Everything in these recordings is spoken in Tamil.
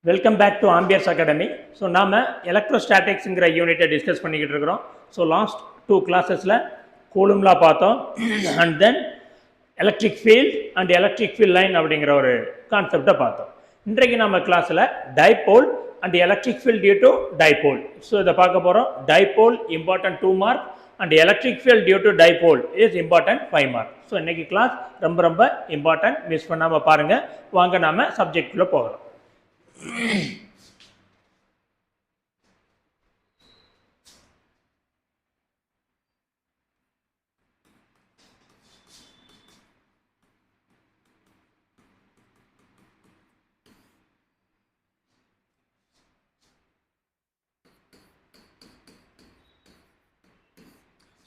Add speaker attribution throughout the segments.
Speaker 1: Welcome back to Ampere's academy. So நாம் எலக்ட்ரோஸ்டாட்டிக்ஸுங்கிற யூனிட்டை டிஸ்கஸ் பண்ணிக்கிட்டு இருக்கிறோம். ஸோ லாஸ்ட் 2 கிளாஸஸில் கூலும்லா பார்த்தோம், and then electric field and electric field line அப்படிங்கிற ஒரு கான்செப்டை பார்த்தோம். இன்றைக்கு நம்ம கிளாஸில் dipole and electric field due to dipole, so இதை பார்க்க போகிறோம். Dipole important 2 mark and electric field due to dipole is important 5 mark. So இன்னைக்கு கிளாஸ் ரொம்ப இம்பார்ட்டன்ட், மிஸ் பண்ணாமல் பாருங்கள். வாங்க நாம் சப்ஜெக்டுக்குள்ளே போகிறோம்.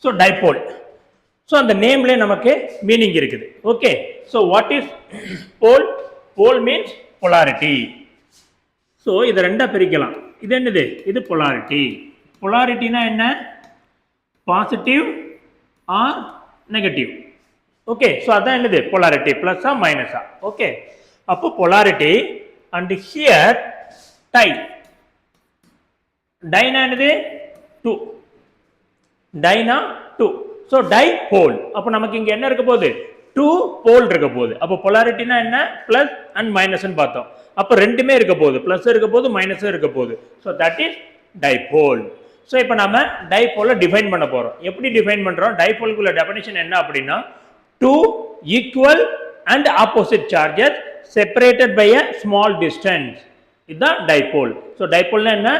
Speaker 1: So dipole. So அந்த நேம்ல நமக்கு மீனிங் இருக்குது. Okay, so what is pole? Pole means polarity. So இதை ரெண்டா பிரிக்கலாம். இது என்னது? இது polarity. Polarityனா என்ன? Positive or negative. Okay, so அதான் என்னது? polarity, plus ஆ minus ஆ. ஓகே, அப்போ polarity and here tie. Dina என்னது? 2. டைனா 2. So dipole. அப்போ நமக்கு இங்கே என்ன இருக்க போகுது? 2 போல் இருக்க போகுது. அப்போ பொலாரிட்டினா என்ன? பிளஸ் அண்ட் மைனஸ்ன்னு பார்த்தோம். அப்போ ரெண்டுமே இருக்க போகுது, பிளஸ் இருக்க போகுது, மைனஸும் இருக்க போகுது. So that is dipole. So இப்போ நம்ம டைபோலை டிஃபைன் பண்ண போகிறோம். எப்படி டிஃபைன் பண்ணுறோம்? டைபோலுக்குள்ள டெஃபினிஷன் என்ன அப்படின்னா, 2 equal and opposite charges separated by a small distance. இதுதான் டைபோல். ஸோ டைபோல்னா என்ன?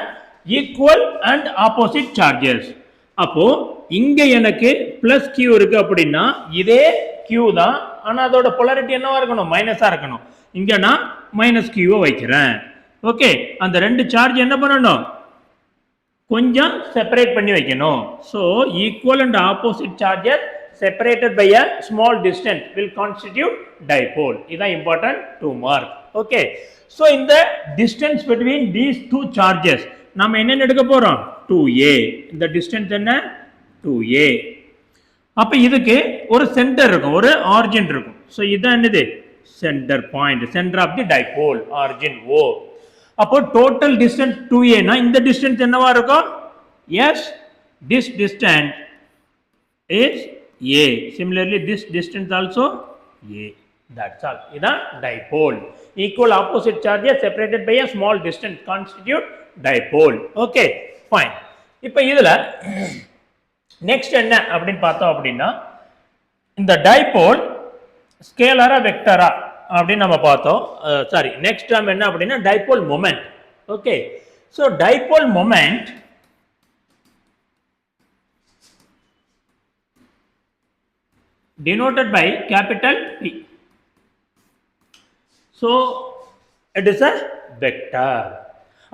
Speaker 1: Equal and opposite charges. அப்போ இங்க எனக்கு பிளஸ் கியூ இருக்கு அப்படின்னா இதே கியூ தான், ஆனா அதோட பொலாரிட்டி என்னவா இருக்கணும்? மைனஸா இருக்கணும். இங்க நான் மைனஸ் கியூவை வைக்கிறேன். ஓகே, அந்த ரெண்டு சார்ஜ் என்ன பண்ணணும்? கொஞ்சம் செப்பரேட் பண்ணி வைக்கணும். So equal and opposite charges separated by a small distance will constitute dipole. இதுதான் இம்பார்ட்டன்ட் 2 மார்க். ஓகே, ஸோ இந்த டிஸ்டன்ஸ் பிட்வீன் தீஸ் 2 சார்ஜஸ் நம்ம என்னென்ன எடுக்க போறோம்? 2a. இந்த டிஸ்டன்ஸ் என்ன? 2a. அப்ப இதுக்கு ஒரு சென்டர் இருக்கும், ஒரு ஆரிஜின் இருக்கும். ஸோ இதுதான் என்னது? Center point, center of the dipole, origin O. அப்போ டோட்டல் டிஸ்டன்ஸ் 2a னா இந்த டிஸ்டன்ஸ் என்னவா இருக்கும்? Yes, this distance is a. Similarly this distance also a. That's all. இதான் dipole. Equal opposite charges separated by a small distance constitute dipole. Okay, fine. இப்போ இதுல நெக்ஸ்ட் என்ன அப்படின்னு பார்த்தோம் அப்படின்னா, இந்த டைபோல் ஸ்கேலரா வெக்டரா அப்படின்னு நம்ம பார்த்தோம். சாரி, நெக்ஸ்ட் டேர்ம் என்ன அப்படின்னா dipole moment. Okay, so dipole moment denoted by capital P. So it is a vector.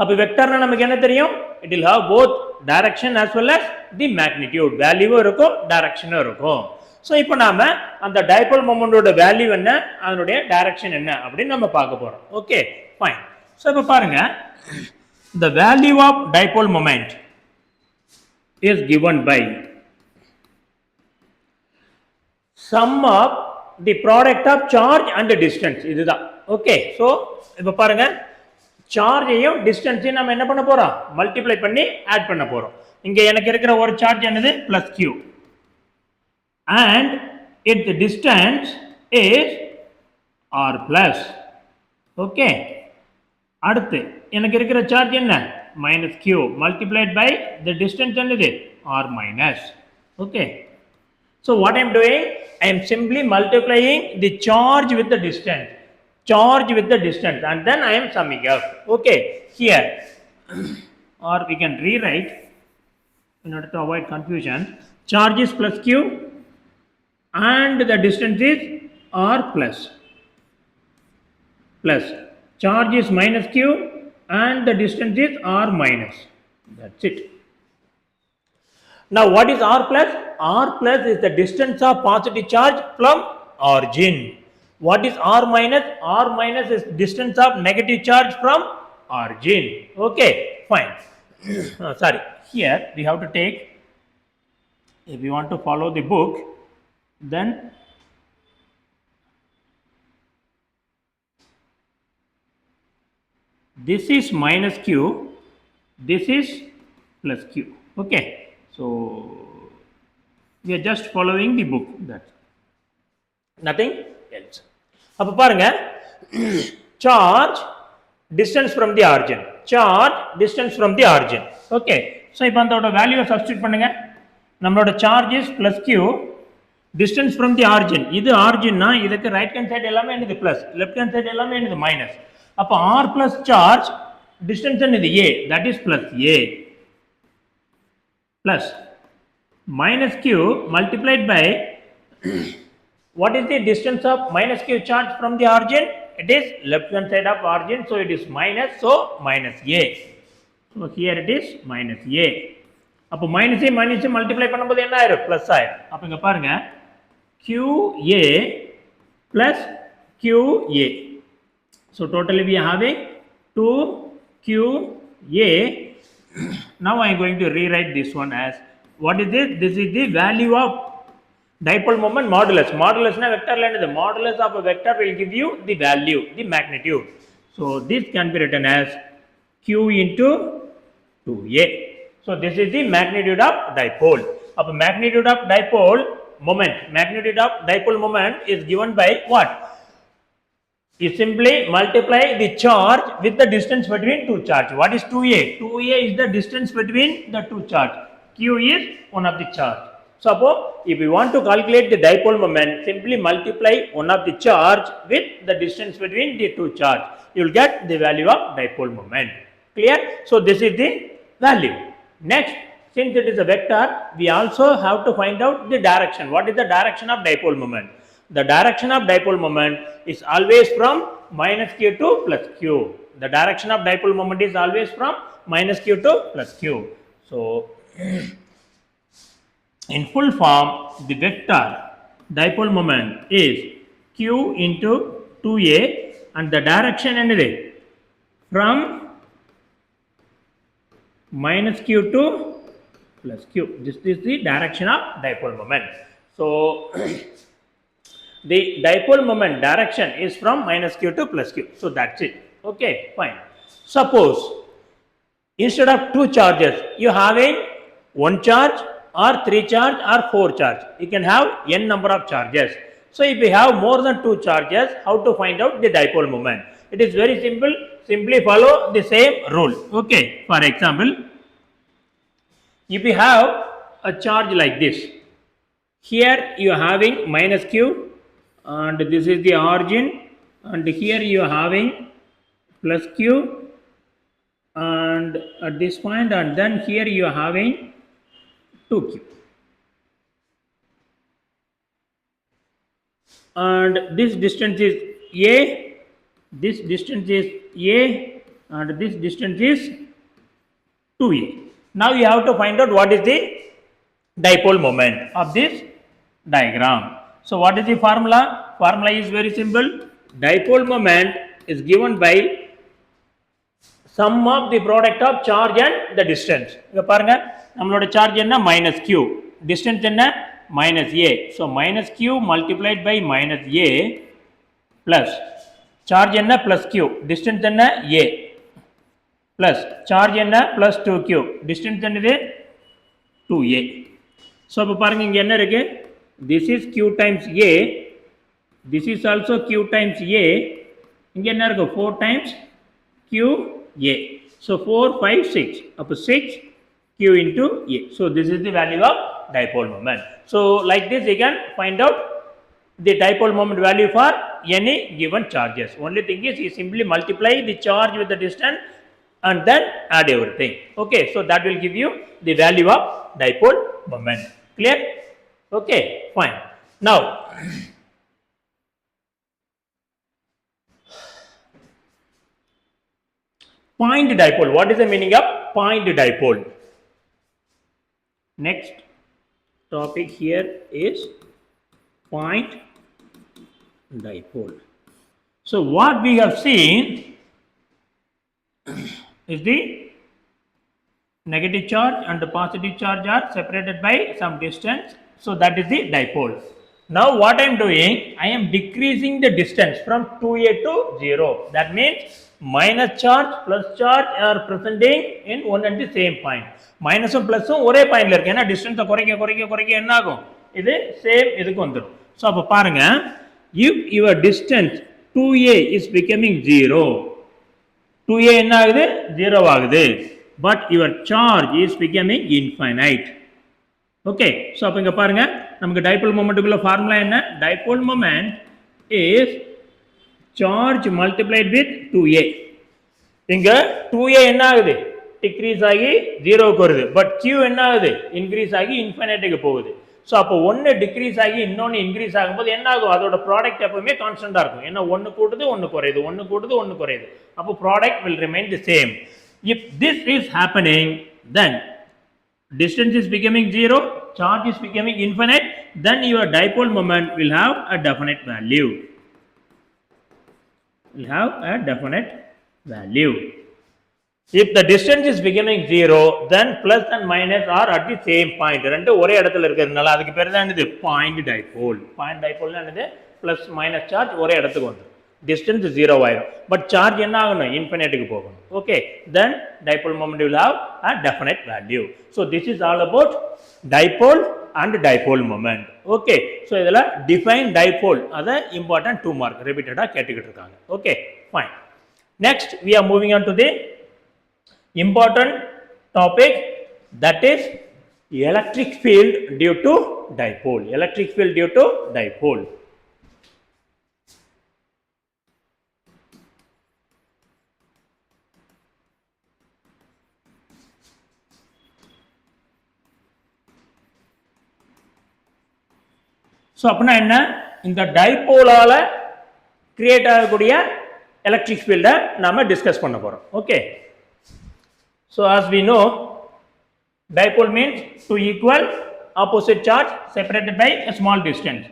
Speaker 1: அப்போ வெக்டர்னா நமக்கு என்ன தெரியும்? It will have both direction as well as the magnitude. வேல்யூவும் இருக்கும், டைரக்ஷனும் இருக்கும். ஸோ இப்போ நாம அந்த டைபோல் மொமெண்டோட வேல்யூ என்ன, அதனுடைய டைரக்ஷன் என்ன அப்படின்னு நம்ம பார்க்க போறோம். Okay, fine. ஸோ இப்போ பாருங்க, the value of dipole moment is given by sum of the product of charge and the distance. இதுதான். ஓகே, ஸோ இப்போ பாருங்க, சார்ஜையும் டிஸ்டன்ஸையும் நம்ம என்ன பண்ண போறோம்? மல்டிப்ளை பண்ணி ஆட் பண்ண போறோம். இங்க எனக்கு இருக்கிற ஒரு சார்ஜ் என்னது? Plus q, and it distance is R plus. Okay, அடுத்து எனக்கு இருக்கிற சார்ஜ் என்ன? Minus q multiplied by the distance என்னது? R minus. Okay, so what I am doing? I am simply multiplying the charge with the distance. Charge with the distance, and then I am summing up. Okay, here or we can rewrite in order to avoid confusion. Charge is plus q and the distance is r plus. Charge is minus q and the distance is r minus. That's it. Now what is r plus? R plus is the distance of positive charge from origin. What is r minus? R minus is distance of negative charge from origin. Okay, fine. Sorry, here we have to take, if we want to follow the book, then this is minus q, this is plus q. Okay, so we are just following the book, that's nothing else. அப்ப பாருங்க, charge distance from the origin, charge distance from the origin. Okay, so இப்போ அதோட வேல்யூவை சப்ஸ்டிட்யூட் பண்ணுங்க. நம்மளோட charge is plus q, distance from the origin, இது origin னா இதுக்கு ரைட் ஹேண்ட் சைடு எல்லாமே என்னது plus, லெஃப்ட் ஹேண்ட் சைடு எல்லாமே என்னது minus. அப்ப r plus charge distance என்னது a, that is plus a, plus minus q multiplied by what is the distance of minus q charge from the origin? It is left hand side of origin, so it is minus, so minus a. So here it is minus a. அப்போ minus a multiply பண்ணும்போது என்ன ஆயிரும்? plus ஆயிரும். அப்போ இங்க பாருங்க, qa plus qa. So totally we are having 2qa. Now I am going to rewrite this one as, what is this? This is the value of dipole moment modulus. Modulus na vector line, the modulus of a vector will give you the value, the magnitude. So this can be written as q into 2a. So this is the magnitude of dipole. Of magnitude of dipole moment, magnitude of dipole moment is given by what? You simply multiply the charge with the distance between two charge. What is 2a? 2a is the distance between the two charge. Q is one of the charge. Suppose if you want to calculate the dipole moment, simply multiply one of the charge with the distance between the two charge. You will get the value of dipole moment. Clear? So this is the value. Next, since it is a vector, we also have to find out the direction. What is the direction of dipole moment? The direction of dipole moment is always from minus q to plus q. The direction of dipole moment is always from minus q to plus q. So in full form, the vector dipole moment is q into 2a, and the direction anyway from minus q to plus q. This is the direction of dipole moment. So the dipole moment direction is from minus q to plus q. So that's it. Okay, fine. Suppose instead of two charges, you having one charge or three charge or four charge. You can have n number of charges. So if you have more than two charges, how to find out the dipole moment? It is very simple. Simply follow the same rule. Okay, for example, if you have a charge like this, here you are having minus q, and this is the origin, and here you are having plus q, and at this point, and then here you are having 2q, and this distance is a, this distance is a, and this distance is 2a. Now you have to find out what is the dipole moment of this diagram. So what is the formula? Formula is very simple. Dipole moment is given by sum of the product of charge and the distance. இங்க பாருங்க, நம்மளோட charge என்ன? minus q, distance என்ன? minus a. So minus q multiplied by minus a plus charge என்ன? plus q, distance என்ன? a, plus charge என்ன? plus 2q, distance என்னது? 2a. So இப்போ பாருங்க, இங்க என்ன இருக்கு? This is q times a, this is also q times a, இங்க என்ன இருக்கு? 4 times q a. So 4, 5, 6. அப்போ 6 q into a. So this is the value of dipole moment. So like this you can find out the dipole moment value for any given charges. Only thing is you simply multiply the charge with the distance and then add everything. Okay, so that will give you the value of dipole moment. Clear? Okay, fine. Now point dipole. What is the meaning of point dipole? Next topic here is point dipole. So what we have seen is the negative charge and the positive charge are separated by some distance. So that is the dipole. Now what I am doing, I am decreasing the distance from 2a to 0. That means minus charge plus charge are presenting in one and the same point. மைனஸும் பிளஸும் ஒரே பாயிண்ட்ல இருக்கு. ஏன்னா டிஸ்டன்ஸை குறைக்க என்ன ஆகும், இது சேம் இதுக்கு வந்துடும். ஸோ அப்போ பாருங்க, if your distance 2a is becoming 0, 2a என்ன ஆகுது, 0 ஆகுது, but your charge is becoming infinite. Okay, so அப்போ இங்கே பாருங்க, நமக்கு டைபோல் மொமெண்ட்டுக்குள்ள ஃபார்முலா என்ன, dipole moment is charge multiplied with 2a. இங்க 2a என்ன ஆகுது, டிக்ரீஸ் ஆகி 0க்கு வருது, பட் q என்ன ஆகுது, இன்க்ரீஸ் ஆகி இன்ஃபினிட்டிக்கு போகுது. ஸோ அப்போ ஒன்று டிக்ரீஸ் ஆகி இன்னொன்று இன்க்ரீஸ் ஆகும்போது என்ன ஆகும், அதோட ப்ராடக்ட் எப்பவுமே கான்ஸ்டன்டாக இருக்கும். ஏன்னா ஒன்று கூடுது ஒன்று குறையுது, ஒன்று கூடுது ஒன்று குறையுது, அப்போ product will remain the same. If this is happening, then distance is becoming 0, charge is becoming infinite, then your dipole moment will have a definite value. Will have a definite value. If the distance is becoming 0, then plus and minus are at the same point. ரெண்டு ஒரே இடத்துல இருக்கிறதுனால அதுக்கு பேர் தான் என்னது, பாயிண்ட் டைபோல். பாயிண்ட் டைபோல்னா என்னது, பிளஸ் மைனஸ் சார்ஜ் ஒரே இடத்துக்கு வந்துடும். டிஸ்டன்ஸ் 0 ஆயிடும், பட் சார்ஜ் என்ன ஆகணும், இன்ஃபினிட்டிக்கு போகணும். Okay, then dipole moment will have a definite value. So this is all about dipole and dipole moment. Okay, so இதில் டிஃபைன் டைபோல், அதை இம்பார்ட்டன்ட் 2 மார்க் ரிப்பீட்டடாக கேட்டுக்கிட்டு இருக்காங்க. Okay, fine. Next we are moving on to the important topic, that is electric field due to dipole. Electric field due to dipole. So அப்படின்னா என்ன, இந்த டைபோலால கிரியேட் ஆகக்கூடிய எலக்ட்ரிக் ஃபீல்டை நாம டிஸ்கஸ் பண்ண போறோம். Okay, so as we know, dipole means two equal opposite charge separated by a small distance.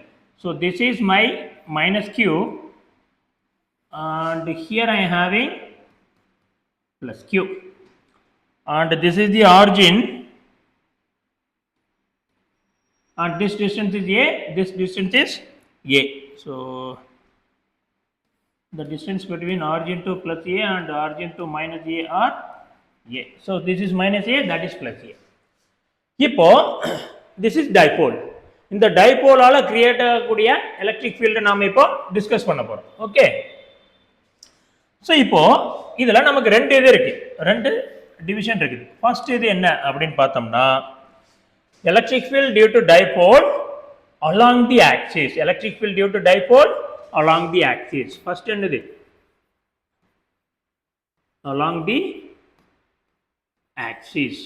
Speaker 1: So this is my minus q, and here I am having plus q, and this is the origin, and this distance is a, this distance is a. So the distance between origin to plus a and origin to minus a are a. So this is minus a, that is plus a. இப்போ this is dipole. இந்த டைபோலால கிரியேட் ஆகக்கூடிய எலக்ட்ரிக் ஃபீல்டை நாம இப்போ டிஸ்கஸ் பண்ண போறோம். ஓகே, ஸோ இப்போ இதுல நமக்கு ரெண்டு இது இருக்கு, ரெண்டு டிவிஷன் இருக்குது. ஃபர்ஸ்ட் இது என்ன அப்படின்னு பார்த்தோம்னா, electric field due to dipole along the axis. Electric field due to dipole along the axis. First என்னது, along the axis.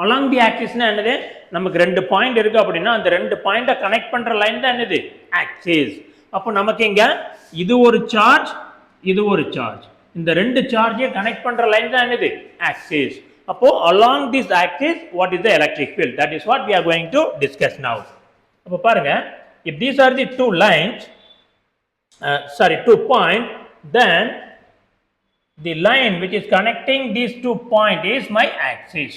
Speaker 1: along the axis னா என்னது, நமக்கு ரெண்டு பாயிண்ட் இருக்கு அப்படின்னா அந்த ரெண்டு பாயிண்ட கனெக்ட் பண்ற லைன் தான் என்னது, ஆக்சிஸ். அப்போ நமக்கு இங்க இது ஒரு சார்ஜ், இது ஒரு சார்ஜ், இந்த ரெண்டு சார்ஜை கனெக்ட் பண்ற லைன் தான் என்னது, ஆக்சிஸ். அப்போ along this axis what is the electric field, that is what we are going to discuss now. அப்போ பாருங்க, if these are the two lines, two point, then the line which is connecting these 2 point is my axis.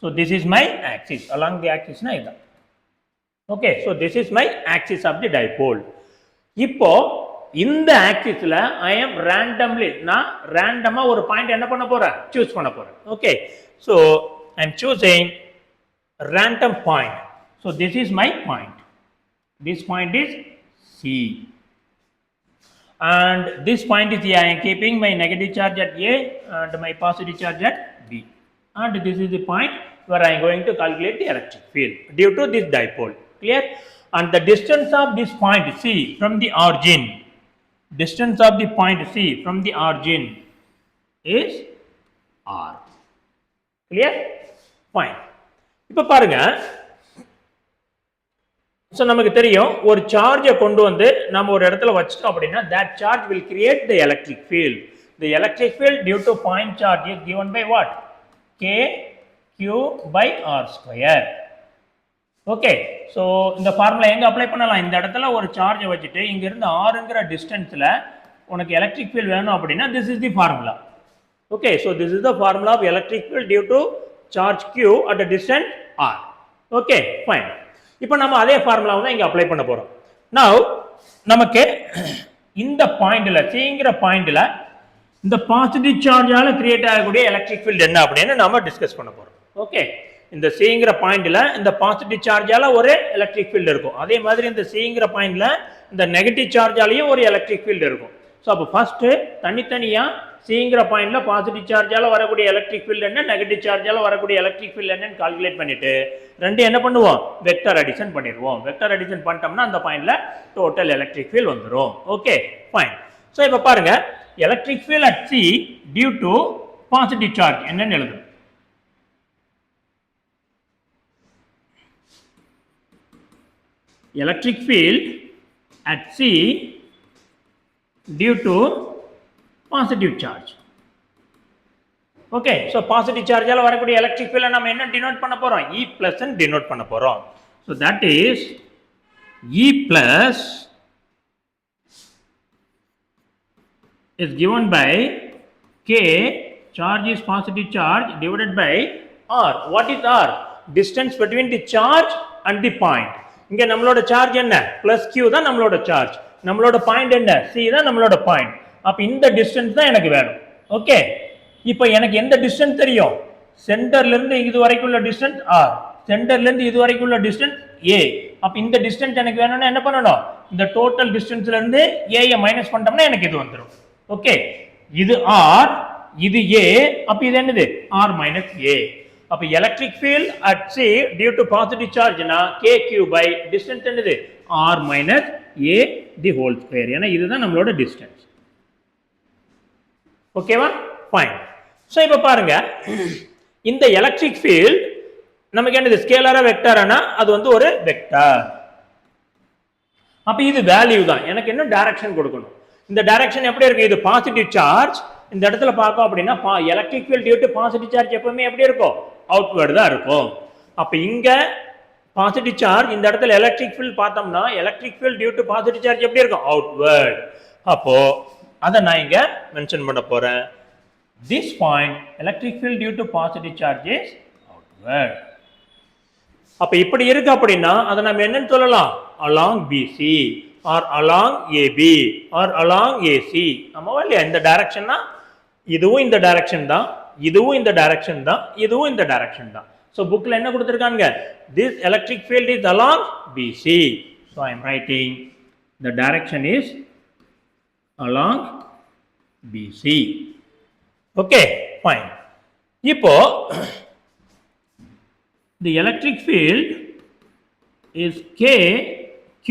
Speaker 1: So this is my axis, along the axis na idha. Okay, so this is my axis of the dipole. இப்போ இந்த ஆக்சிஸ்ல I am randomly, நான் ரேண்டமா ஒரு பாயிண்ட் என்ன பண்ண போறேன், சூஸ் பண்ண போறேன். Okay, so I am choosing random point. So this is my point. This point is C, and this point is A. I am keeping my negative charge at A and my positive charge at B, and this is the point where I am going to calculate the electric field due to this dipole. Clear? And the distance of this point C from the origin, distance of the point C from the origin is R. Clear? Fine. இப்போ பாருங்க, ஸோ நமக்கு தெரியும் ஒரு சார்ஜை கொண்டு வந்து நம்ம ஒரு இடத்துல வச்சிட்டோம் அப்படின்னா that charge will create the electric field. The electric field due to point charge is given by what? K Q by R square. Okay, so இந்த ஃபார்முலா எங்கே அப்ளை பண்ணலாம், இந்த இடத்துல ஒரு சார்ஜை வச்சுட்டு இங்கிருந்து ஆறுங்கிற டிஸ்டன்ஸில் உனக்கு எலக்ட்ரிக் ஃபீல்ட் வேணும் அப்படின்னா this is the formula. Okay, so this is the formula of electric field due to charge Q at a distance R. Okay, fine. இப்போ நம்ம அதே ஃபார்முலாவை தான் இங்கே அப்ளை பண்ண போகிறோம். நவ் நமக்கு இந்த பாயிண்ட்ல சிங்கிற பாயிண்ட்ல இந்த பாசிட்டிவ் சார்ஜால கிரியேட் ஆகக்கூடிய எலக்ட்ரிக் ஃபீல்ட் என்ன அப்படின்னு நாம டிஸ்கஸ் பண்ண போறோம். ஓகே, இந்த சிங்கிற பாயிண்ட்ல இந்த பாசிட்டிவ் சார்ஜால ஒரு எலக்ட்ரிக் ஃபீல்ட் இருக்கும். அதே மாதிரி இந்த சிங்கிற பாயிண்ட்ல இந்த நெகட்டிவ் சார்ஜாலையும் ஒரு எலக்ட்ரிக் ஃபீல்ட் இருக்கும். ஸோ அப்போ ஃபர்ஸ்ட் தனித்தனியா சிங்கிற பாயிண்ட்ல பாசிட்டிவ் சார்ஜால வரக்கூடிய எலக்ட்ரிக் ஃபீல்ட் என்ன, நெகட்டிவ் சார்ஜால வரக்கூடிய எலக்ட்ரிக் ஃபீல்ட் என்னன்னு கால்குலேட் பண்ணிட்டு ரெண்டு என்ன பண்ணுவோம், வெக்டர் அடிஷன் பண்ணிடுவோம். வெக்டர் அடிஷன் பண்ணிட்டோம்னா அந்த பாயிண்ட்ல டோட்டல் எலக்ட்ரிக் ஃபீல்ட் வந்துடும். Okay fine. ஸோ இப்போ பாருங்க, electric field at C due to positive charge என்னன்னு எழுதும். Electric field at C due to positive charge. Okay, so positive charge ஆல வரக்கூடிய electric field நாம என்ன denote பண்ண போறோம், E plus ன்னு denote பண்ண போறோம். So that is E plus is given by K, charge is positive charge, divided by R. What is R? Distance between the charge and the point. இங்க நம்மளோட சார்ஜ் என்ன, பிளஸ் கியூ தான் நம்மளோட சார்ஜ், நம்மளோட பாயிண்ட் என்ன, சி தான் நம்மளோட பாயிண்ட். அப்ப இந்த டிஸ்டன்ஸ் தான் எனக்கு வேணும். ஓகே, இப்போ எனக்கு எந்த டிஸ்டன்ஸ் தெரியும், சென்டர்ல இருந்து இது வரைக்கும் உள்ள டிஸ்டன்ஸ் ஆர், சென்டர்ல இருந்து இது வரைக்கும் உள்ள டிஸ்டன்ஸ் ஏ. அப்ப இந்த டிஸ்டன்ஸ் எனக்கு வேணும்னா என்ன பண்ணணும், இந்த டோட்டல் டிஸ்டன்ஸ்ல இருந்து ஏ மைனஸ் பண்ணிட்டோம்னா எனக்கு இது வந்துடும். ஓகே, இது ஆர், இது ஏ, அப்ப இது என்னது ஆர் மைனஸ் ஏ. அப்ப electric field at C due to positive சார்ஜ்னா kq பை டிஸ்டன்ஸ் என்னது r minus a the whole square. ஏன்னா இதுதான் நம்மளோட டிஸ்டன்ஸ். ஓகேவா, ஃபைன். ஸோ இப்போ பாருங்க, இந்த எலக்ட்ரிக் ஃபீல்ட் நமக்கு என்னது ஸ்கேலரா வெக்டாரானா அது வந்து ஒரு வெக்டார். அப்ப இது வேல்யூ தான், எனக்கு என்ன டைரக்ஷன் கொடுக்கணும். இந்த டைரக்ஷன் எப்படி இருக்கு, இது பாசிட்டிவ் சார்ஜ். இந்த இடத்துல பார்க்கும் அப்படின்னா electric field due to positive charge எப்பவுமே எப்படி இருக்கும், அவுட்வர்ட் தான் இருக்கும். அப்ப இங்க பாசிட்டிவ் சார்ஜ், இந்த இடத்துல எலக்ட்ரிக் ஃபீல்ட் பார்த்தோம்னா electric field due to positive charge எப்படி இருக்கும், அவுட்வர்ட். அப்போ அதை நான் இங்க மென்ஷன் பண்ண போறேன். This point electric field due to positive charge is outward. அப்ப இப்படி இருக்கு அப்படின்னா அதை நம்ம என்னன்னு சொல்லலாம், along PC or along AB or along AC. நம்ம இல்லையா, இந்த டைரக்ஷன்னா இதுவும் இந்த டைரக்ஷன் தான், இதுவும் இந்த டைரக்ஷன் தான், இதுவும் இந்த டைரக்ஷன் தான். சோ புக்ல என்ன கொடுத்திருக்காங்க, this electric field is along BC. So I am writing the direction is along BC. Okay, fine. இப்போ the electric field is K Q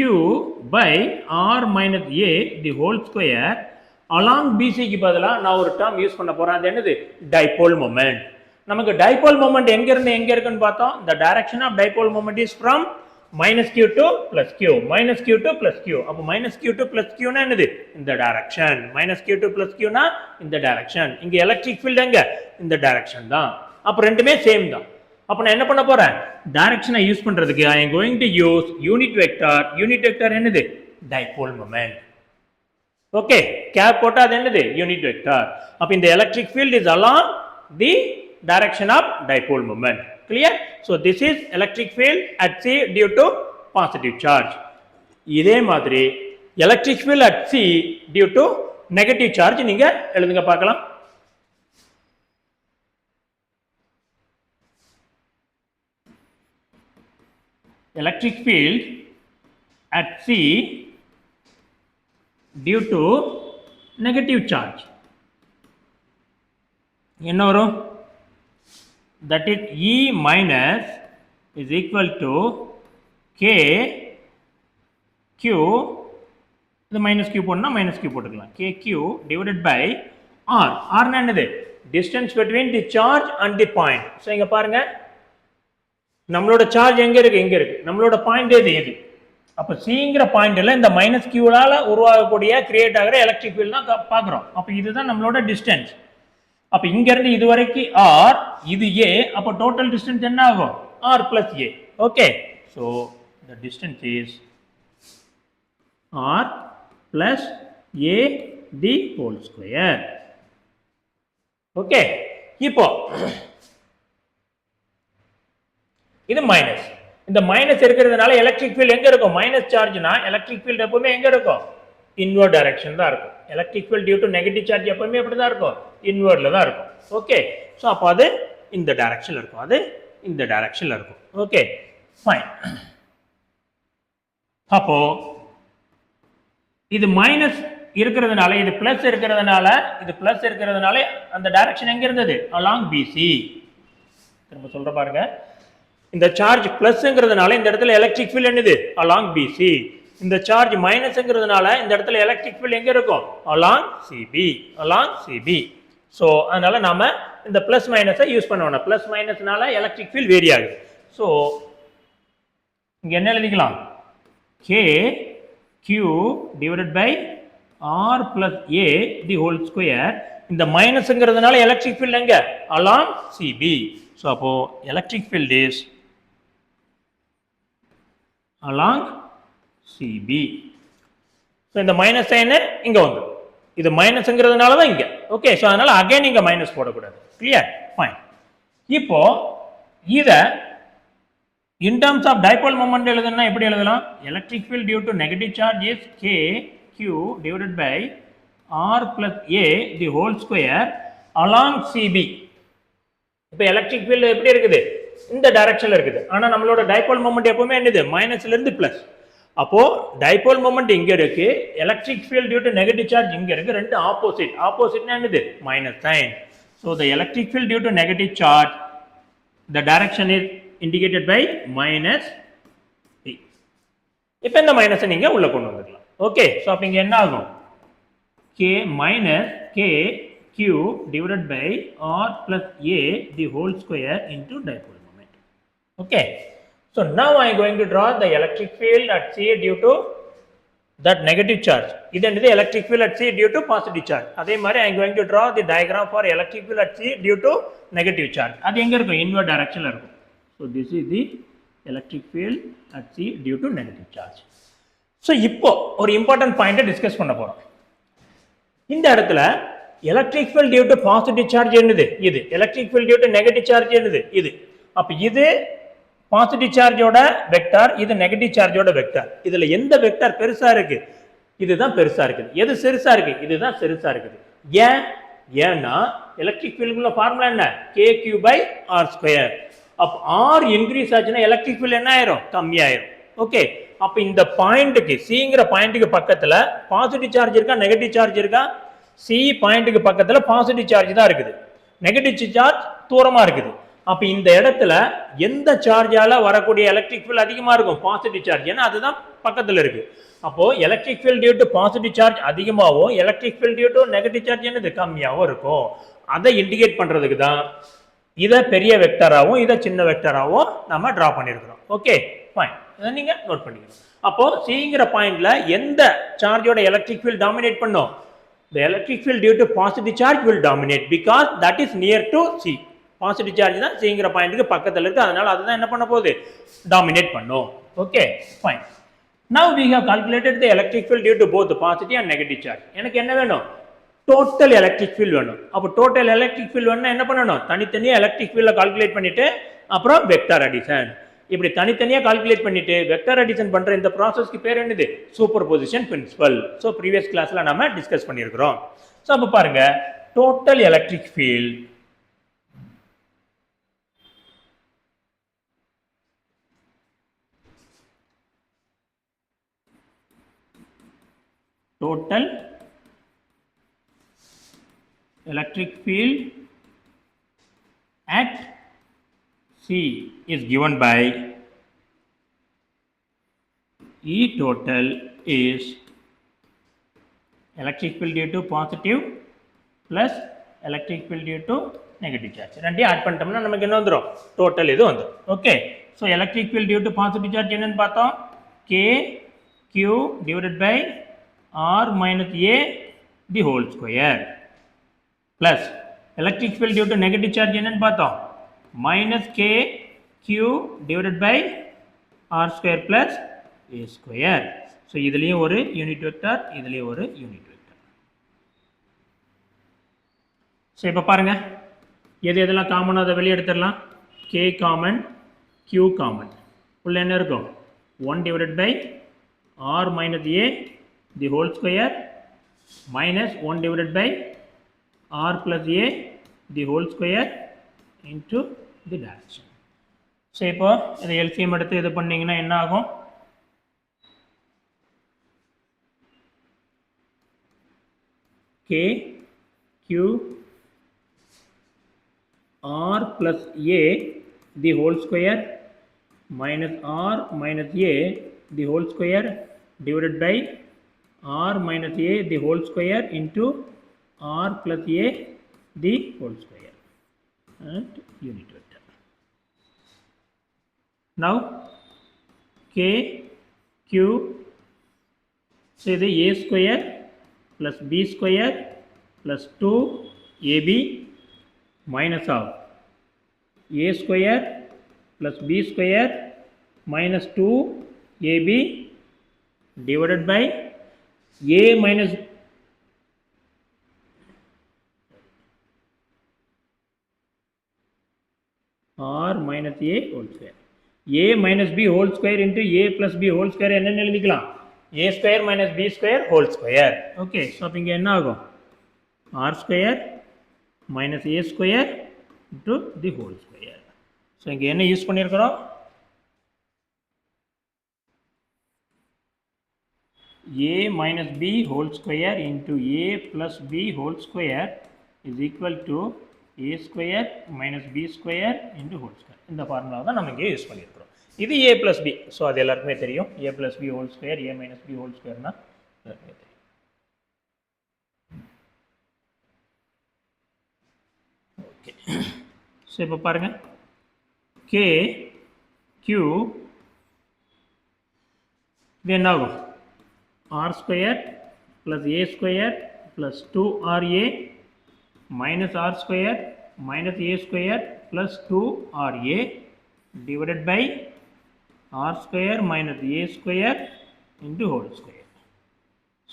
Speaker 1: by R minus A the whole square. along BC க்கு பதிலா நான் ஒரு டேர்ம் யூஸ் பண்ண போறேன், அது என்னது டைபோல் மொமெண்ட். நமக்கு டைபோல் மொமெண்ட் எங்க இருந்து எங்க இருக்குன்னு பார்த்தோம், the direction of dipole moment is from minus q to plus q, minus q to plus q. அப்ப minus q to plus q னா என்னது, இந்த direction. minus q to plus q னா இந்த டைரக்ஷன். இங்க எலக்ட்ரிக் ஃபீல்ட் எங்க, இந்த டைரக்ஷன் தான். அப்ப ரெண்டுமே சேம் தான். அப்ப நான் என்ன பண்ண போறேன், டைரக்ஷனை யூஸ் பண்றதுக்கு I am going to use unit vector. unit vector என்னது, டைபோல் மொமெண்ட். ஓகே, கேப் போட்டா அது என்னது, யூனிட் வெக்டார். அப்ப இந்த electric field is along the direction of dipole moment. Clear? So this is electric field at C due to positive charge. இதே மாதிரி electric field at C due to negative charge நீங்க எழுதுங்க பார்க்கலாம். எலக்ட்ரிக் ஃபீல்ட் அட் சி due to negative charge என்ன வரும், that is E minus is equal to K Q, இது minus Q போடனா minus Q போட்டுக்கலாம், KQ divided by R. R னா என்னது, distance between the charge and the point. So இங்க பாருங்க, நம்மளோட சார்ஜ் எங்க இருக்கு, எங்க இருக்கு, நம்மளோட பாயிண்ட் எது எது. அப்ப சிங்கிற பாயிண்ட்ல இந்த மைனஸ் கியூவால உருவாகக்கூடிய கிரியேட் ஆகிற எலக்ட்ரிக் ஃபீல்ட் தான் பார்க்குறோம். அப்ப இதுதான் நம்மளோட டிஸ்டன்ஸ். அப்ப இங்க இருந்து இது வரைக்கும் ஆர், இது ஏ. அப்ப டோட்டல் டிஸ்டன்ஸ் என்ன ஆகும், R plus A. Okay, so the distance is R plus A the whole square. ஓகே, இப்போ இது மைனஸ், இந்த மைனஸ் இருக்கிறதுனால எலக்ட்ரிக் ஃபீல்ட் எங்க இருக்கும், மைனஸ் சார்ஜ்னா எலக்ட்ரிக் ஃபீல்ட் எப்பவுமே எங்க இருக்கும், இன்வர்ட் டைரக்ஷன் தான் இருக்கும். Electric field due to negative charge எப்பவுமே அப்படி தான் இருக்கும், இன்வர்ட்ல தான் இருக்கும். ஓகே, ஸோ அப்போ அது இந்த டைரக்ஷன்ல இருக்கும், அது இந்த டைரக்ஷன்ல இருக்கும். Okay fine. அப்போ இது மைனஸ் இருக்கிறதுனால, இது பிளஸ் இருக்கிறதுனால, இது பிளஸ் இருக்கிறதுனால அந்த டைரக்ஷன் எங்க இருந்தது, அலாங் பிசி. திரும்ப சொல்ற பாருங்க, இந்த சார்ஜ் பிளஸ்ங்கிறதுனால இந்த இடத்துல எலக்ட்ரிக் ஃபீல்ட் என்னது, அலாங் பிசி. இந்த சார்ஜ் மைனஸ்ங்கிறதுனால இந்த இடத்துல எலக்ட்ரிக் ஃபீல்ட் எங்க இருக்கும், along CP, along CP. So அதனால நாம இந்த பிளஸ் மைனஸை யூஸ் பண்ணணும். பிளஸ் மைனஸ்னால எலக்ட்ரிக் ஃபீல்ட் வேரி ஆகுது. ஸோ இங்க என்ன எழுதிக்கலாம், K Q divided by R plus A the whole square. இந்த மைனஸ்ங்கிறதுனால எலக்ட்ரிக் ஃபீல்ட் எங்க, அலாங் சிபி. ஸோ அப்போ electric field is along CP. So இந்த மைனஸ் சைன் இங்க வந்து, இது மைனஸ்ங்கிறதுனால தான் இங்க. ஓகே, ஸோ அதனால அகைன் இங்க மைனஸ் போடக்கூடாது. Clear, fine. இப்போ இத in terms of dipole moment எழுதுனா எப்படி எழுதலாம், electric field due to negative charge is k q divided by r plus a the whole square along cb. இப்போ எலக்ட்ரிக் ஃபீல்ட் எப்படி இருக்குது, இந்த டைரக்ஷன்ல இருக்குது. ஆனா நம்மளோட டைபோல் மொமெண்ட் எப்பவுமே என்னது, மைனஸ்ல இருந்து பிளஸ். அப்போ டைபோல் மொமெண்ட் இங்க இருக்கு, electric field due to negative charge இங்க இருக்கு, ரெண்டு ஆப்போசிட். ஆப்போசிட்னா என்னது, minus sign. So the electric field due to negative charge the direction is indicated by minus p. இப்போ இந்த மைனஸை நீங்க உள்ள கொண்டு வந்துடலாம். ஓகே, ஸோ அப்போ இங்க என்ன ஆகும், k minus k q divided by r plus a the whole square into dipole moment. Okay, so now I am going to draw the electric field at C due to that negative charge. இது என்னது, electric field at C due to positive charge. அதே மாதிரி I am going to draw the diagram for electric field at C due to negative charge. அது எங்க இருக்கும், inward directionல இருக்கும். So this is the electric field at C due to negative charge. So இப்போ ஒரு important point டிஸ்கஸ் பண்ண போறோம். இந்த இடத்துல electric field due to positive charge என்னது, இது. Electric field due to negative charge என்னது, இது. அப்ப இது பாசிட்டிவ் சார்ஜோட வெக்டார், இது நெகட்டிவ் சார்ஜோட வெக்டார். இதுல எந்த வெக்டார் பெருசா இருக்கு, இதுதான் பெருசா இருக்குது. எது சிறுசா இருக்கு, இதுதான் சிறுசா இருக்குது. ஏன்னா எலக்ட்ரிக் ஃபீல்டுக்குள்ள ஃபார்முலா என்ன, kq/r². அப்ப r இன்க்ரீஸ் ஆச்சுன்னா எலக்ட்ரிக் ஃபீல்ட் என்ன ஆயிரும், கம்மியாயிரும். ஓகே, அப்ப இந்த பாயிண்ட்டுக்கு, சிங்கிற பாயிண்ட்டுக்கு பக்கத்துல பாசிட்டிவ் சார்ஜ் இருக்கா, நெகட்டிவ் சார்ஜ் இருக்கா, சி பாயிண்ட்டுக்கு பக்கத்துல பாசிட்டிவ் சார்ஜ் தான் இருக்குது, நெகட்டிவ் சார்ஜ் தூரமா இருக்குது. அப்ப இந்த இடத்துல எந்த சார்ஜால வரக்கூடிய எலக்ட்ரிக் ஃபீல்ட் அதிகமா இருக்கும், பாசிட்டிவ் சார்ஜ். ஏன்னா அதுதான் பக்கத்துல இருக்கு. அப்போ electric field due to positive charge அதிகமாகவும் electric field due to negative charge என்னது, கம்மியாகவும் இருக்கும். அதை இண்டிகேட் பண்றதுக்கு தான் இதை பெரிய வெக்டராகவும் இதை சின்ன வெக்டராகவும் நம்ம டிரா பண்ணியிருக்கிறோம். ஓகே ஃபைன், இதை நீங்க நோட் பண்ணிக்கணும். அப்போ சிங்கிற பாயிண்ட்ல எந்த சார்ஜோட எலக்ட்ரிக் ஃபீல்ட் டாமினேட் பண்ணும், the electric field due to positive charge will dominate because that is near to C. Positive charge தான் சிங்கிற பாயிண்ட்டுக்கு பக்கத்துல இருக்கு, அதனால அதுதான் என்ன பண்ண போகுது, டாமினேட் பண்ணும். Okay fine. Now we have calculated the electric field due to both the positive and negative charge. எனக்கு என்ன வேணும், டோட்டல் எலக்ட்ரிக் ஃபீல்ட் வேணும். அப்போ டோட்டல் எலக்ட்ரிக் ஃபீல்ட் வேணும்னா என்ன பண்ணணும், தனித்தனியாக எலக்ட்ரிக் ஃபீல்டை கால்குலேட் பண்ணிட்டு அப்புறம் வெக்டார் அடிஷன். இப்படி தனித்தனியாக கால்குலேட் பண்ணிட்டு வெக்டார் அடிஷன் பண்ற இந்த ப்ராசஸ்க்கு பேர் என்னது, super position principle. So previous கிளாஸ்ல நம்ம டிஸ்கஸ் பண்ணியிருக்கிறோம். ஸோ அப்போ பாருங்க, total electric field total electric field at C is given by E total is electric field due to positive plus electric field due to negative charge. ரெண்டையும் ஆட் பண்ணிட்டோம்னா நமக்கு என்ன வந்துடும், டோட்டல் இது வந்துடும். Okay, so electric field due to positive charge என்னன்னு பார்த்தோம், K Q divided by R minus A the whole square plus electric field due to negative charge என்னன்னு பார்த்தோம், minus K Q divided by R square plus A square. So இதுலேயும் ஒரு யூனிட் வெக்டர், இதுலேயும் ஒரு யூனிட் வெக்டர். ஸோ இப்போ பாருங்க, எதெல்லாம் காமன் அதை வெளியே எடுத்துடலாம். K காமன், Q காமன், உள்ள என்ன இருக்கும், 1 divided by R minus A the whole square minus 1 divided by r plus a the whole square into the direction. So இப்போ இதை எல்சிஎம் எடுத்து இது பண்ணிங்கன்னா என்ன ஆகும்? k q r plus a the whole square minus r minus a the whole square divided by r minus a the whole square into r plus a the whole square and unit vector. Now k q, say the a square plus b square plus 2ab minus of a square plus b square minus 2ab divided by a minus r minus a whole square. a minus b whole square into a plus b whole square என்னன்னு எழுதிக்கலாம்? a square minus b square whole square. Okay, so அப்போ இங்கே என்ன ஆகும்? r square minus a square into the whole square. So இங்கே என்ன யூஸ் பண்ணியிருக்கிறோம்? a minus b whole square into a plus b whole square is equal to a square minus b square into whole square. இந்த ஃபார்முலா தான் நம்ம இங்கே யூஸ் பண்ணியிருக்கிறோம். இது a plus b. ஸோ அது எல்லாருக்குமே தெரியும். a plus b whole square, a minus b whole squareனா எல்லாருக்குமே தெரியும். ஓகே, ஸோ இப்போ பாருங்கள், k q இது என்ன ஆகும்? r square plus a square plus 2ra minus r square minus a square plus 2ra divided by r square minus a square into whole square.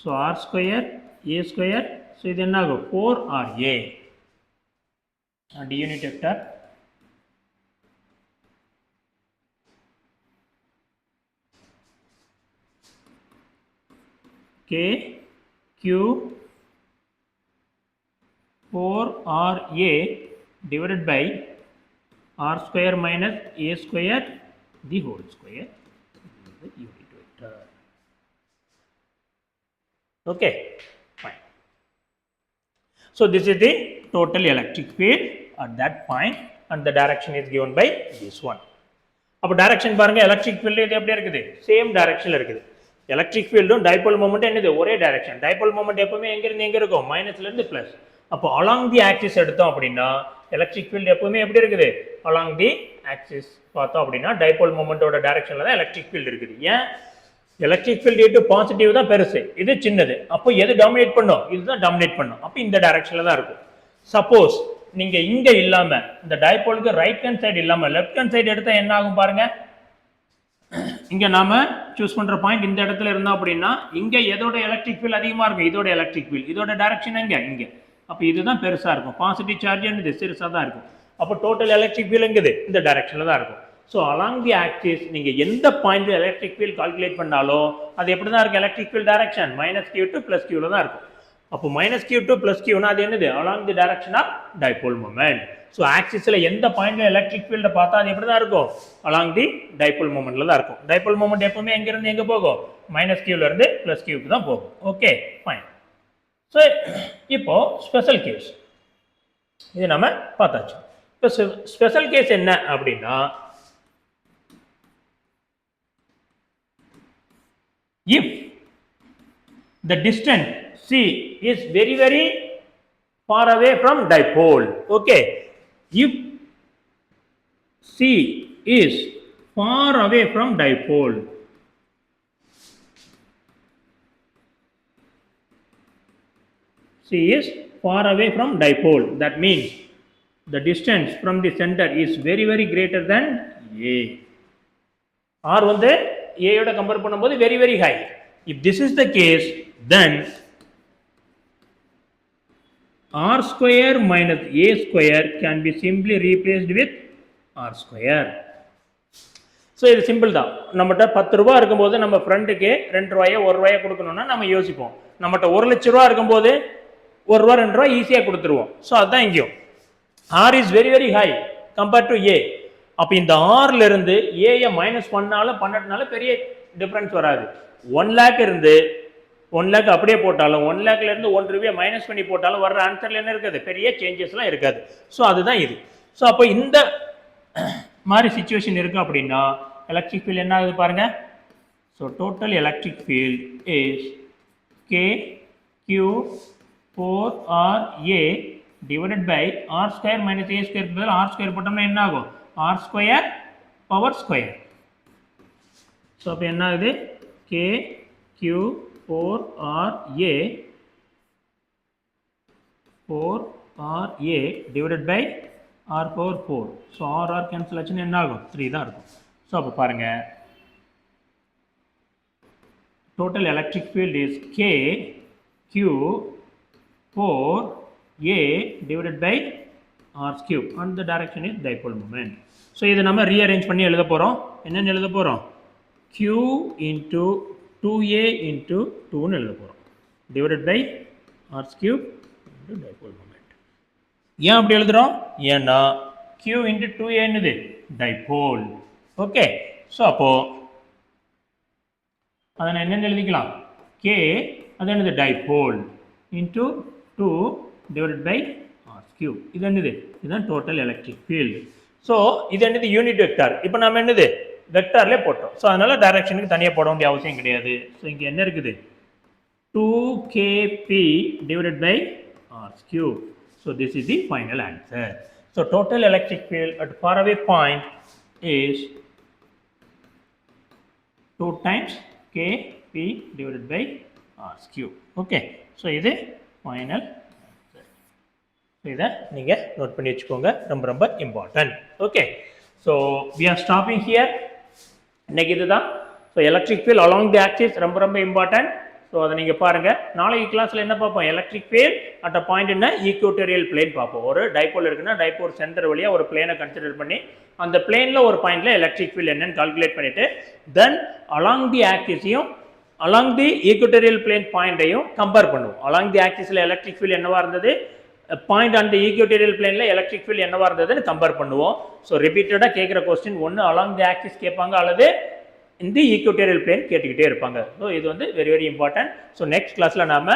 Speaker 1: So r square a square, so இது என்ன ஆகும்? 4ra and unit vector k q 4ra divided by r square minus a square the whole square, the unit vector. Okay, fine. So this is the total electric field at that point and the direction is given by this one. அப்போ டைரக்ஷன் பாருங்க, எலக்ட்ரிக் ஃபீல்டு இது எப்படி இருக்குது? சேம் டைரக்ஷனில் இருக்குது. எலக்ட்ரிக் ஃபீல்டும் டைபோல் மூமெண்ட் என்னது? ஒரே டைரக்ஷன். டைபோல் மூமெண்ட் எப்பவுமே எங்கேருந்து எங்கே இருக்கும்? மைனஸ்லேருந்து ப்ளஸ். அப்போ அலாங் தி ஆக்சிஸ் எடுத்தோம் அப்படின்னா எலக்ட்ரிக் ஃபீல்டு எப்பவுமே எப்படி இருக்குது? அலாங் தி ஆக்சிஸ் பார்த்தோம் அப்படின்னா டைபோல் மூமெண்ட்டோட டைரக்ஷனில் தான் எலக்ட்ரிக் ஃபீல்டு இருக்குது. ஏன்? எலக்ட்ரிக் ஃபீல்டு இட்டு பாசிட்டிவ் தான் பெருசு, இது சின்னது. அப்போ எது டாமினேட் பண்ணும்? இதுதான் டாமினேட் பண்ணும். அப்போ இந்த டைரக்ஷனில் தான் இருக்கும். சப்போஸ் நீங்கள் இங்கே இல்லாமல் இந்த டைபோலுக்கு ரைட் ஹேண்ட் சைடு இல்லாமல் லெஃப்ட் ஹேண்ட் சைடு எடுத்தால் என்ன ஆகும் பாருங்க. இங்கே நாம சூஸ் பண்ணுற பாயிண்ட் இந்த இடத்துல இருந்தோம் அப்படின்னா இங்கே எதோட எலக்ட்ரிக் ஃபீல்டு அதிகமாக இருக்கும்? இதோட எலக்ட்ரிக் ஃபீல்டு. இதோட டைரக்ஷன் எங்கே? இங்கே. அப்போ இதுதான் பெருசாக இருக்கும். பாசிட்டிவ் சார்ஜ் என்னது? சிறுசாக தான் இருக்கும். அப்போ டோட்டல் எலக்ட்ரிக் ஃபீல்டு எங்குது? இந்த டைரக்ஷனில் தான் இருக்கும். ஸோ அலாங் தி ஆக்சிஸ் நீங்கள் எந்த பாயிண்ட் எலக்ட்ரிக் ஃபீல்டு கால்குலேட் பண்ணாலும் அது எப்படி தான் இருக்கும்? Electric field direction minus q to plus கியூவில் தான் இருக்கும். அப்போ மைனஸ் கியூ டு ப்ளஸ் கியூனா அது என்னது? Along the direction of dipole moment. So ஆக்சிஸில் எந்த பாயிண்ட்ல எலக்ட்ரிக் ஃபீல்டை பார்த்தா அது எப்படி தான் இருக்கும்? அலாங் தி டைபோல் மொமெண்ட்ல தான் இருக்கும். டைபோல் மொமெண்ட் எப்பவுமே எங்கேருந்து எங்கே போகும்? மைனஸ் கியூலேருந்து ப்ளஸ் கியூக்கு தான் போகும். Okay, fine. ஸோ இப்போ ஸ்பெஷல் கேஸ் இது நம்ம பார்த்தாச்சு. இப்போ ஸ்பெஷல் கேஸ் என்ன அப்படின்னா, if the distance c is very very far away from dipole, okay, if c is far away from dipole, c is far away from dipole, that means the distance from the center is very very greater than a. r வந்து a யோட கம்பேர் பண்ணும்போது very very high. If this is the case, then r square minus a square can be simply replaced with r square. So இது சிம்பிள் தான். நம்மகிட்ட 10 ரூபா இருக்கும்போது நம்ம ஃப்ரெண்டுக்கு 2 ரூபாயோ 1 ரூபாயோ கொடுக்கணும்னா நம்ம யோசிப்போம். நம்மகிட்ட 1 லட்ச ரூபா இருக்கும்போது 1 ரூபா 2 ரூபா ஈஸியாக கொடுத்துருவோம். ஸோ அதுதான் இங்கேயும் r is very very high compared to a. அப்போ இந்த ஆர்ல இருந்து ஏயை மைனஸ் பண்ணாலும் பண்ணதுனால பெரிய டிஃபரன்ஸ் வராது. 1 லேக் இருந்து 1 லேக் அப்படியே போட்டாலும் 1 லேக்ல இருந்து 1 ரூபாய் மைனஸ் பண்ணி போட்டாலும் வர்ற ஆன்சர்ல என்ன இருக்காது, பெரிய சேஞ்சஸ்லாம் இருக்காது. ஸோ அதுதான் இது. ஸோ அப்போ இந்த மாதிரி சிச்சுவேஷன் இருக்கு அப்படின்னா எலக்ட்ரிக் ஃபீல்டு என்ன ஆகுது பாருங்க. So total electric field is K Q 4RA divided by R square minus A square பதில் ஆர் ஸ்கொயர் போட்டோம்னா என்ன ஆகும், R square power square. So அப்போ என்ன ஆகுது, K Q 4RA divided by R power 4. So R cancel ஆச்சுன்னா என்ன ஆகும், 3 தான் இருக்கும். ஸோ அப்போ பாருங்க total electric field is K Q 4A divided by R cube and the direction is dipole moment. So இதை நம்ம rearrange பண்ணி எழுத போகிறோம். என்னென்னு எழுத போகிறோம், Q into 2A into 2 எழுத போகிறோம் divided by R cube into dipole moment. ஏன் அப்படி எழுதுகிறோம், ஏன்னா Q into 2A என்னது dipole. ஓகே. ஸோ அப்போது அதை நான் என்னென்னு எழுதிக்கலாம், கே அது என்னது dipole into 2 divided by R cube. இது என்னது, இதுதான் டோட்டல் எலக்ட்ரிக் ஃபீல்டு. ஸோ இது என்னது யூனிட் வெக்டார். இப்போ நம்ம என்னது வெக்டார்லேயே போட்டோம். ஸோ அதனால் டைரக்ஷனுக்கு தனியாக போட வேண்டிய அவசியம் கிடையாது. ஸோ இங்கே என்ன இருக்குது, 2kp divided by R cube. So this is the final answer. So total electric field at far away point is 2 times Kp divided by R cube. Okay. So இது final answer. So இதை நீங்கள் நோட் பண்ணி வச்சுக்கோங்க, ரொம்ப ரொம்ப important. Okay. So we are stopping here. இன்னைக்கு இதுதான். So electric field along the axis ரொம்ப ரொம்ப important. ஸோ அதை நீங்கள் பாருங்கள். நாளைக்கு கிளாஸில் என்ன பார்ப்போம், electric field at a point என்ன ஈக்குவேட்டோரியல் பிளேன் பார்ப்போம். ஒரு டைபோல் இருக்குன்னா டைபோல் சென்டர் வழியாக ஒரு பிளேனை கன்சிடர் பண்ணி அந்த பிளேனில் ஒரு பாயிண்டில் எலக்ட்ரிக் ஃபீல்ட் என்னன்னு கால்குலேட் பண்ணிவிட்டு தென் அலாங் தி ஆக்சிஸையும் அலாங் தி ஈக்குவேட்டோரியல் பிளேன் பாயிண்ட்டையும் கம்பேர் பண்ணுவோம். அலாங் தி ஆக்சிஸில் எலக்ட்ரிக் ஃபீல்ட் என்னவா இருந்தது, பாயிண்ட் ஆன் தி ஈக்குவேட்டோரியல் பிளேனில் எலக்ட்ரிக் ஃபீல்ட் என்னவா இருந்ததுன்னு கம்பேர் பண்ணுவோம். ஸோ ரிப்பீட்டடாக கேட்குற கொஸ்டின் ஒன்று அலாங் தி ஆக்சிஸ் கேட்பாங்க அல்லது இந்த ஈக்குவேட்டோரியல் பிளேன் கேட்டுக்கிட்டே இருப்பாங்க. ஸோ இது வந்து very very important. So next கிளாஸில் நாம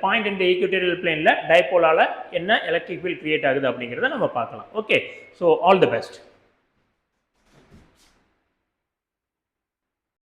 Speaker 1: பாயிண்ட் இந்த ஈக்குவேட்டோரியல் பிளேனில் டைபோலால் என்ன எலக்ட்ரிக் ஃபீல்ட் கிரியேட் ஆகுது அப்படிங்கிறத நம்ம பார்க்கலாம். Okay. So all the best.